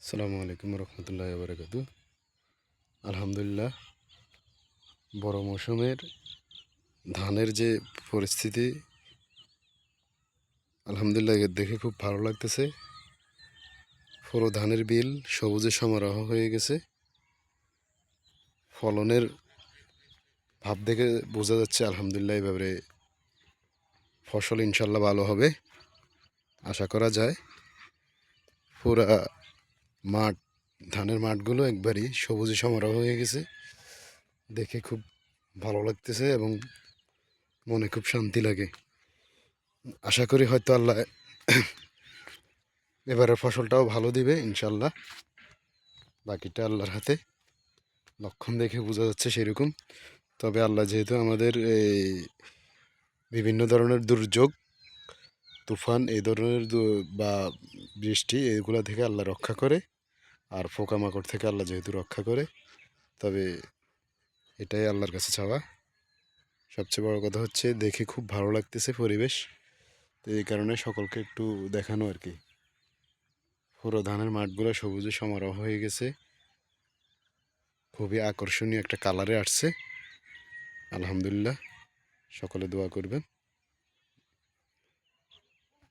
আসসালামু আলাইকুম রহমতুল্লাহি ওয়া বারাকাতুহু। আলহামদুলিল্লাহ, বড় মৌসুমের ধানের যে পরিস্থিতি, আলহামদুলিল্লাহ এর দেখে খুব ভালো লাগতেছে। পুরো ধানের বিল সবুজে সমারোহ হয়ে গেছে। ফলনের ভাব দেখে বোঝা যাচ্ছে আলহামদুলিল্লাহ এভাবে ফসল ইনশাল্লাহ ভালো হবে, আশা করা যায়। পুরা মাঠ, ধানের মাঠগুলো একবারই সবুজে সমারোহ হয়ে গেছে। দেখে খুব ভালো লাগতেছে এবং মনে খুব শান্তি লাগে। আশা করি হয়তো আল্লাহ এবারের ফসলটাও ভালো দিবে ইনশাল্লাহ। বাকিটা আল্লাহর হাতে, লক্ষণ দেখে বোঝা যাচ্ছে সেরকম। তবে আল্লাহ যেহেতু আমাদের এই বিভিন্ন ধরনের দুর্যোগ, তুফান এই ধরনের বা বৃষ্টি এগুলা থেকে আল্লাহ রক্ষা করে, আর পোকামাকড় থেকে আল্লাহ যেহেতু রক্ষা করে, তবে এটাই আল্লাহর কাছে চাওয়া। সবচেয়ে বড় কথা হচ্ছে দেখে খুব ভালো লাগতেছে পরিবেশ, তো এই কারণে সকলকে একটু দেখানো আর কি। পুরো ধানের মাঠগুলো সবুজে সমারোহ হয়ে গেছে, খুবই আকর্ষণীয় একটা কালারে আসছে। আলহামদুলিল্লাহ, সকলে দোয়া করবেন।